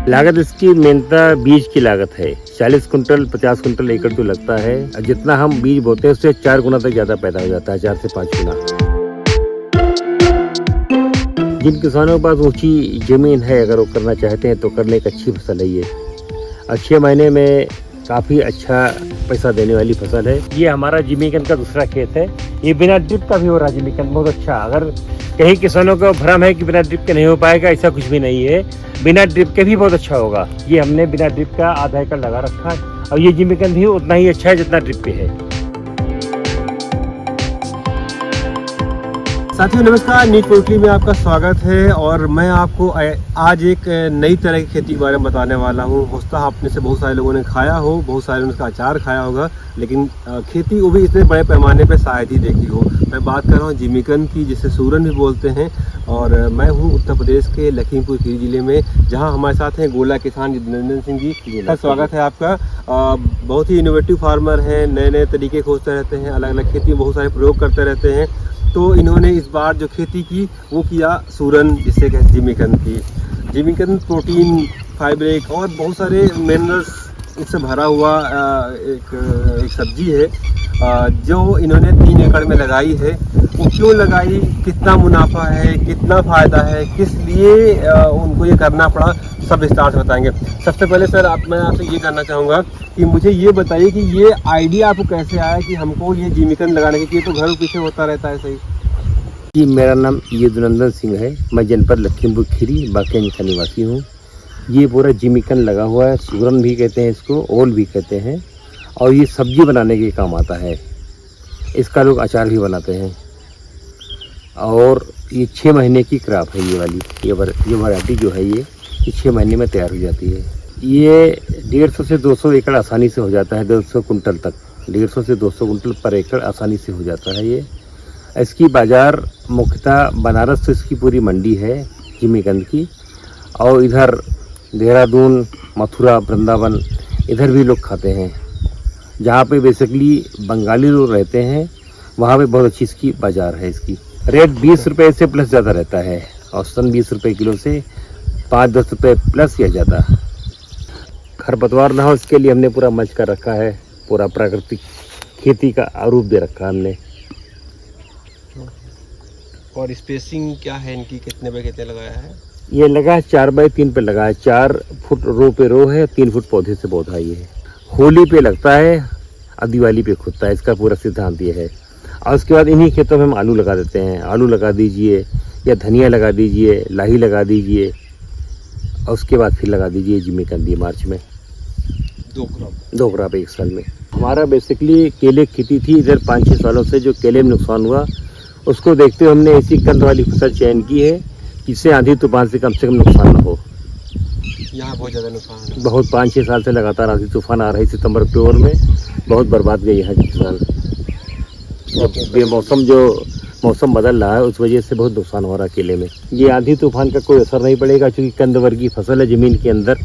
लागत इसकी मेनता बीज की लागत है। 40 कुंटल 50 कुंटल एकड़ तो लगता है। जितना हम बीज बोते हैं उससे 4 गुना तक ज़्यादा पैदा हो जाता है, 4 से 5 गुना। जिन किसानों के पास ऊंची ज़मीन है, अगर वो करना चाहते हैं तो करने एक अच्छी फसल है ये। 6 महीने में काफ़ी अच्छा पैसा देने वाली फसल है। ये हमारा जिमीकंद का दूसरा खेत है। ये बिना ड्रिप का भी हो रहा है जिमीकंद, बहुत अच्छा। अगर कहीं किसानों को भ्रम है कि बिना ड्रिप के नहीं हो पाएगा, ऐसा कुछ भी नहीं है। बिना ड्रिप के भी बहुत अच्छा होगा। ये हमने बिना ड्रिप का आधा एकड़ लगा रखा है और ये जिमीकंद भी उतना ही अच्छा है जितना ड्रिप पे है। साथियों नमस्कार, नीट पोल्ट्री में आपका स्वागत है। और मैं आपको आज एक नई तरह की खेती के बारे में बताने वाला हूँ। होता है आपने से बहुत सारे लोगों ने खाया हो, बहुत सारे ने उसका अचार खाया होगा, लेकिन खेती वो भी इतने बड़े पैमाने पे शायद ही देखी हो। मैं बात कर रहा हूँ जिमीकंद की, जिसे सूरन भी बोलते हैं। और मैं हूँ उत्तर प्रदेश के लखीमपुर खीरी जिले में, जहाँ हमारे साथ हैं गोला किसान जितेंद्र सिंह जी। स्वागत है आपका। बहुत ही इनोवेटिव फार्मर हैं, नए नए तरीके खोजते रहते हैं, अलग अलग खेती में बहुत सारे प्रयोग करते रहते हैं। तो इन्होंने इस बार जो खेती की वो किया सूरन, जिससे कहते जिमीकंद की। जिमीकंद प्रोटीन, फाइबर और बहुत सारे मिनरल्स इससे भरा हुआ एक सब्जी है, जो इन्होंने 3 एकड़ में लगाई है। वो क्यों लगाई, कितना मुनाफा है, कितना फ़ायदा है, किस लिए उनको ये करना पड़ा, सब विस्तार से बताएंगे। सबसे पहले सर मैं आपसे ये करना चाहूँगा कि मुझे ये बताइए कि ये आइडिया आपको कैसे आया कि हमको ये जिमीकंद लगाने के लिए, तो घर पीछे होता रहता है सही। जी, मेरा नाम यदुनंदन सिंह है। मैं जनपद लखीमपुर खीरी बाकेंज का निवासी हूँ। ये पूरा जिमीकंद लगा हुआ है। सूरन भी कहते हैं इसको, ओल भी कहते हैं, और ये सब्जी बनाने के काम आता है। इसका लोग अचार भी बनाते हैं। और ये 6 महीने की क्रॉप है ये वाली। ये वैरायटी जो है ये 6 महीने में तैयार हो जाती है। ये 150 से 200 एकड़ आसानी से हो जाता है, 200 कुंटल तक। 150 से 200 कुंटल पर एकड़ आसानी से हो जाता है ये। इसकी बाज़ार मुख्यतः बनारस से इसकी पूरी मंडी है जिमीकंद की, और इधर देहरादून, मथुरा, वृंदावन इधर भी लोग खाते हैं। जहाँ पे बेसिकली बंगाली लोग रहते हैं वहाँ पे बहुत अच्छी इसकी बाज़ार है। इसकी रेट 20 रुपये से प्लस ज़्यादा रहता है, औसतन 20 रुपये किलो से 5-10 रुपये प्लस या ज़्यादा। खरपतवार ना हो इसके लिए हमने पूरा मच कर रखा है, पूरा प्राकृतिक खेती का रूप दे रखा हमने। और स्पेसिंग क्या है इनकी, कितने बाय कितने लगाया है? ये लगा है 4 बाई 3 पे लगा है। 4 फुट रो पे रो है, 3 फुट पौधे से पौधा ये है। होली पे लगता है और दिवाली पे खुदता है, इसका पूरा सिद्धांत ये है। और उसके बाद इन्हीं खेतों में हम आलू लगा देते हैं। आलू लगा दीजिए या धनिया लगा दीजिए, लाही लगा दीजिए, और उसके बाद फिर लगा दीजिए जिमीकंद मार्च में। 2 क्रॉप एक साल में। हमारा बेसिकली केले की खेती थी इधर 5-6 सालों से। जो केले में नुकसान हुआ उसको देखते हुए हमने ऐसी कंद वाली फसल चयन की है जिससे आंधी तूफान से कम नुकसान न हो। यहाँ बहुत ज़्यादा नुकसान है। बहुत 5-6 साल से लगातार आंधी तूफान आ रही। सितंबर अक्टूबर में बहुत बर्बाद गई यहाँ की फसल। मौसम बदल रहा है, उस वजह से बहुत नुकसान हो रहा है केले में। ये आंधी तूफान का कोई असर नहीं पड़ेगा, क्योंकि कंद वर्गीय फसल है। ज़मीन के अंदर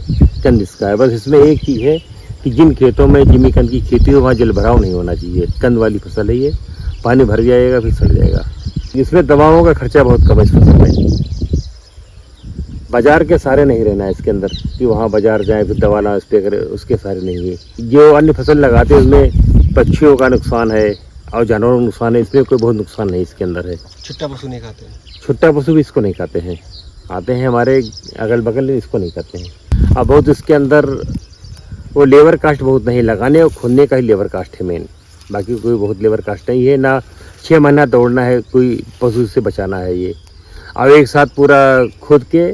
कंद इसका है। बस इसमें एक चीज़ है कि जिन खेतों में जिमीकंद की खेती हो वहाँ जल भराव नहीं होना चाहिए। कंद वाली फसल है ये, पानी भर जाएगा फिर सड़ जाएगा। इसमें दवाओं का खर्चा बहुत कम है इस फसल में। बाजार के सारे नहीं रहना है इसके अंदर कि वहाँ बाजार जाए फिर दवा ला स्प्रे करे, उसके सारे नहीं है। जो अन्य फसल लगाते हैं उसमें पक्षियों का नुकसान है और जानवरों का नुकसान है, इसमें कोई बहुत नुकसान नहीं इसके अंदर है। छुट्टा पशु नहीं खाते हैं? छुट्टा पशु भी इसको नहीं खाते हैं। आते हैं हमारे अगल बगल में, इसको नहीं खाते हैं। अब बहुत इसके अंदर वो लेबर कास्ट बहुत नहीं, लगाने और खोदने का ही लेबर कास्ट है मेन। बाकी कोई बहुत लेबर कास्ट नहीं है ना। 6 महीना दौड़ना है, कोई पशु से बचाना है ये। और एक साथ पूरा खोद के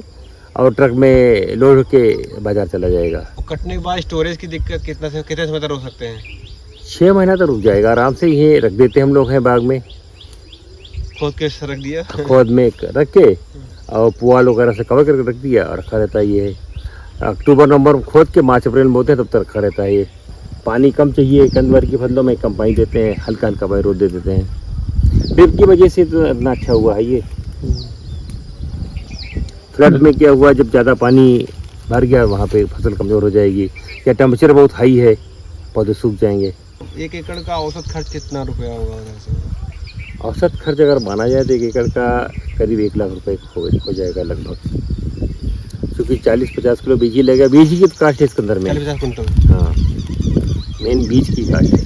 और ट्रक में लोड के बाजार चला जाएगा। कटने के बाद स्टोरेज की दिक्कत कितने समय तक रोक सकते हैं? 6 महीना तो रुक जाएगा आराम से। ये रख देते हम लोग हैं बाग में, खोद के रख दिया, खोद में रख के और पुआल वगैरह से कवर करके रख दिया और रखा रहता है। ये अक्टूबर नवंबर में खोद के मार्च अप्रैल में बोते हैं, तब तक रखा रहता है। ये पानी कम चाहिए कंदवर की फसलों में, कम पानी देते हैं, हल्का हल्का पानी रोज दे देते हैं। ड्रिप की वजह से तो इतना अच्छा हुआ है ये। फ्लड में क्या हुआ, जब ज़्यादा पानी भर गया वहाँ पे फसल कमज़ोर हो जाएगी, या टेम्परेचर बहुत हाई है, पौधे सूख जाएंगे। 1 एकड़ का औसत खर्च कितना रुपया होगा? औसत खर्च अगर माना जाए तो 1 एकड़ का करीब 1 लाख रुपए हो जाएगा लगभग, क्योंकि 40-50 किलो बीज ही लगेगा। बीज की कास्ट है इसके अंदर में। 40-50 कुंटल। हाँ, मेन बीज की कास्ट है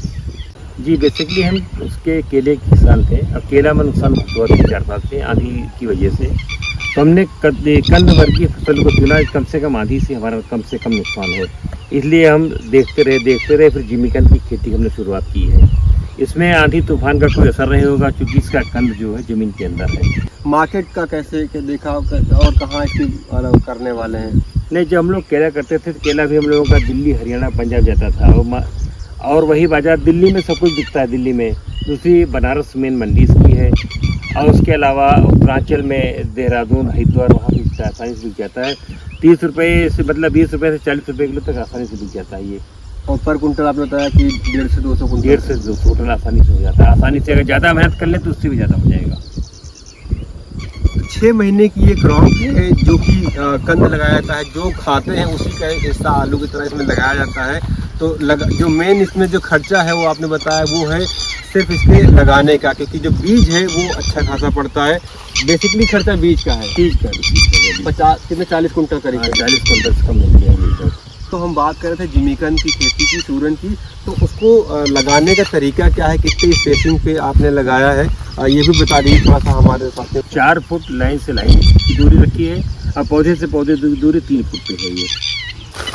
जी। बेसिकली हम उसके केले के किसान थे। अब केला में नुकसान हुआ 3-4 साल से आंधी की वजह से, तो हमने कंद वर्ग की फसल को चुना, कम से कम आंधी से हमारा कम से कम नुकसान हो, इसलिए हम देखते रहे फिर जिमीकंद की खेती हमने शुरुआत की है। इसमें आंधी तूफान का कोई असर नहीं होगा, क्योंकि इसका कंद जो है ज़मीन के अंदर है। मार्केट का कैसे देखा और कहाँ इसकी करने वाले हैं? नहीं, जब हम लोग केला करते थे तो केला भी हम लोगों का दिल्ली, हरियाणा, पंजाब जाता था, और वही बाज़ार दिल्ली में सब कुछ बिकता है। दिल्ली में दूसरी बनारस मेन मंडी इसकी है, और उसके अलावा उत्तरांचल में देहरादून, हरिद्वार, वहाँ बिकता है, आसानी से बिक जाता है। 30 रुपये से मतलब 20 रुपये से 40 रुपये किलो तक आसानी से बिक जाता है ये। और पर कुंटल आपने बताया कि 150 से 200 कुंटल। 150 से 200 कुंटल आसानी से हो जाता है। आसानी से अगर ज़्यादा मेहनत कर ले तो उससे भी ज़्यादा हो जाएगा। 6 महीने की ये क्रॉप है जो कि कंद लगाया जाता है, जो खाते हैं उसी का एक हिस्सा आलू की तरह इसमें लगाया जाता है। तो जो मेन इसमें जो खर्चा है वो आपने बताया वो है सिर्फ इसके लगाने का, क्योंकि जो बीज है वो अच्छा खासा पड़ता है। बेसिकली खर्चा बीज का है। बीज का 50 कितने 40 कुंटल करीब। 40 कुंटल से कम मिल गया। तो हम बात कर रहे थे जिमीकंद की खेती की, सूरन की, तो उसको लगाने का तरीका क्या है, कितनी स्पेसिंग पे आपने लगाया है, ये भी बता दीजिए थोड़ा सा हमारे साथ। 4 फुट लाइन से लाइन की दूरी रखी है, और पौधे से पौधे की दूरी 3 फुट पे है ये।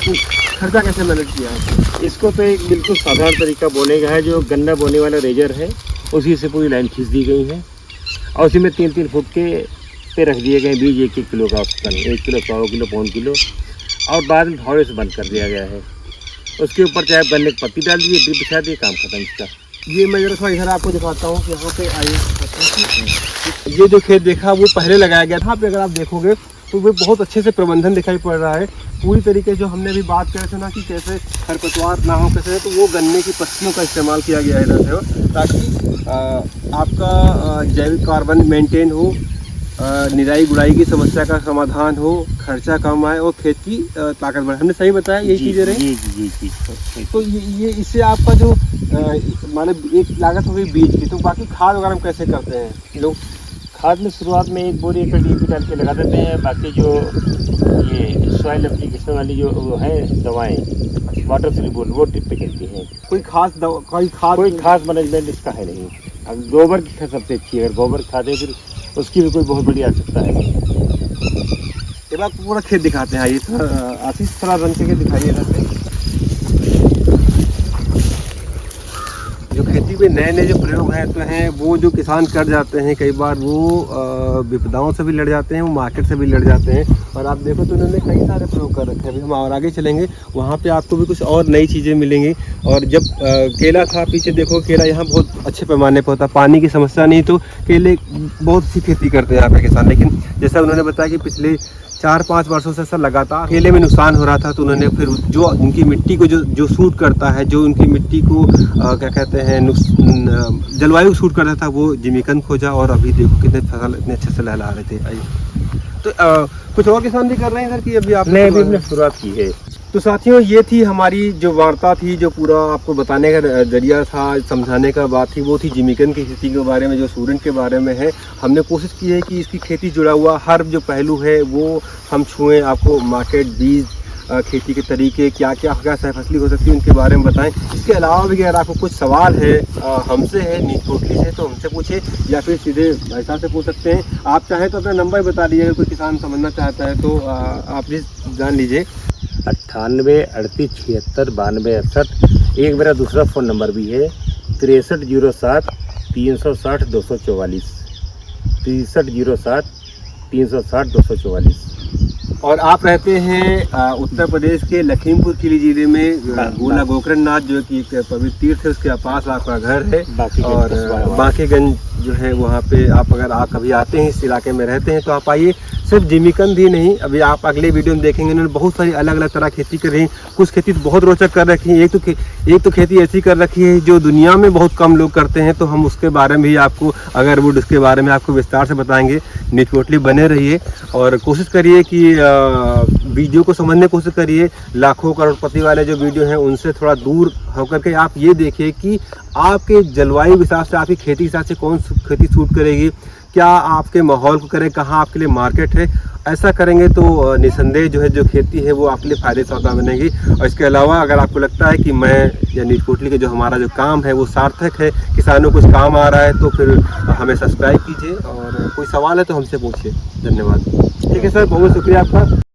तो खर्चा कैसे मैनेज किया है? इसको तो एक बिल्कुल साधारण तरीका बोने का है, जो गन्ना बोने वाला रेजर है उसी से पूरी लाइन खींच दी गई है, और उसी में 3-3 फुट के पे रख दिए गए बीज 1-1 किलो का औसतन, 1 किलो, 100 किलो, 5 किलो, और बाद में हौले से बंद कर दिया गया है। उसके ऊपर चाहे गन्ने की पत्ती डाल दीजिए, ड्रिप बिछा दिए, काम खत्म इसका। ये मैं जरा इधर आपको दिखाता हूँ कि यहाँ पे आइए। ये जो खेत देखा वो पहले लगाया गया था। यहाँ पे अगर आप देखोगे तो वो बहुत अच्छे से प्रबंधन दिखाई पड़ रहा है। पूरी तरीके जो हमने अभी बात करे थे ना कि कैसे खरपतवार ना हो कैसे, तो वो गन्ने की पत्तियों का इस्तेमाल किया गया है इधर से, ताकि आपका जैविक कार्बन मेंटेन हो, निराई गुड़ाई की समस्या का समाधान हो, खर्चा कम आए और खेत की ताकत बढ़े। हमने सही बताया यही चीज़ें रही। जी। तो ये इससे आपका जो माने एक लागत हो गई बीज की, तो बाकी खाद वगैरह हम कैसे करते हैं लोग? खाद में शुरुआत में 1 बोरी DAP डाल के लगा देते हैं। बाकी जो ये सॉइल एप्लीकेशन वाली जो वो है दवाएं, वाटर सोल्यूबल, वो टिप पे चलती हैं। कोई खास मैनेजमेंट इसका है नहीं। अब गोबर की खाद सबसे अच्छी है, अगर गोबर खाद है फिर उसकी भी कोई बहुत बड़ी आवश्यकता है नहीं। ये बात पूरा खेत दिखाते हैं। ये थोड़ा आशीष थोड़ा रंग के दिखाइए इधर से। जो खेती में नए जो प्रयोग हैं तो हैं वो जो किसान कर जाते हैं, कई बार वो विपदाओं से भी लड़ जाते हैं, वो मार्केट से भी लड़ जाते हैं। और आप देखो तो उन्होंने कई सारे प्रयोग कर रखे हैं। अभी हम और आगे चलेंगे, वहाँ पे आपको भी कुछ और नई चीज़ें मिलेंगी। और जब केला था, पीछे देखो केला यहाँ बहुत अच्छे पैमाने पर होता, पानी की समस्या नहीं, तो केले बहुत सी खेती करते हैं यहाँ पे किसान। लेकिन जैसा उन्होंने बताया कि पिछले 4-5 वर्षों से सर लगातार केले में नुकसान हो रहा था, तो उन्होंने फिर जो उनकी मिट्टी को जो सूट करता है, जो उनकी मिट्टी को क्या कहते हैं जलवायु सूट करता था, वो जिमीकंद खोजा। और अभी देखो कितने फसल इतने अच्छे से लहला रहे थे। तो कुछ और किसान भी कर रहे हैं इधर की अभी आपने शुरुआत की है। तो साथियों, ये थी हमारी जो वार्ता थी, जो पूरा आपको बताने का जरिया था, समझाने का बात थी, वो थी जिमीकंद की खेती के बारे में, जो सूरन के बारे में है। हमने कोशिश की है कि इसकी खेती जुड़ा हुआ हर जो पहलू है वो हम छुएं, आपको मार्केट, बीज, खेती के तरीके, क्या सहफसली हो सकती है, उनके बारे में बताएं। इसके अलावा भी अगर आपको कुछ सवाल है हमसे है, नीच पोटली से, तो हमसे पूछे, या फिर सीधे भाई साहब से पूछ सकते हैं। आप चाहें तो अपना नंबर बता दीजिए, अगर कोई किसान समझना चाहता है तो आप भी जान लीजिए। 98 38 76 92 68। एक मेरा दूसरा फ़ोन नंबर भी है 6307 360 244, 6307 360 244। और आप रहते हैं उत्तर प्रदेश के लखीमपुर खीरी जिले में गोला गोकर्णनाथ, जो कि एक पवित्र तीर्थ है, उसके पास आपका घर है। और बांकेगंज जो है वहाँ पे आप अगर कभी आते हैं, इस इलाके में रहते हैं, तो आप आइए, सिर्फ जिमीकंद ही नहीं, अभी आप अगले वीडियो में देखेंगे इन्होंने बहुत सारी अलग अलग तरह खेती कर रही हैं। कुछ खेती तो बहुत रोचक कर रखी है, एक तो खेती ऐसी कर रखी है जो दुनिया में बहुत कम लोग करते हैं, तो हम उसके बारे में भी आपको अगरवुड उसके बारे में आपको विस्तार से बताएंगे। टोटली बने रहिए और कोशिश करिए कि वीडियो को समझने की कोशिश करिए। लाखों करोड़पति वाले जो वीडियो हैं उनसे थोड़ा दूर होकर के आप ये देखिए कि आपके जलवायु के हिसाब से, आपकी खेती के हिसाब से कौन खेती सूट करेगी, क्या आपके माहौल को करें, कहाँ आपके लिए मार्केट है। ऐसा करेंगे तो निसंदेह जो है जो खेती है वो आपके लिए फ़ायदे सौदा बनेगी। और इसके अलावा अगर आपको लगता है कि मैं या नीट कोटली के जो हमारा जो काम है वो सार्थक है, किसानों को कुछ काम आ रहा है, तो फिर हमें सब्सक्राइब कीजिए और कोई सवाल है तो हमसे पूछिए। धन्यवाद। ठीक है सर, बहुत शुक्रिया आपका।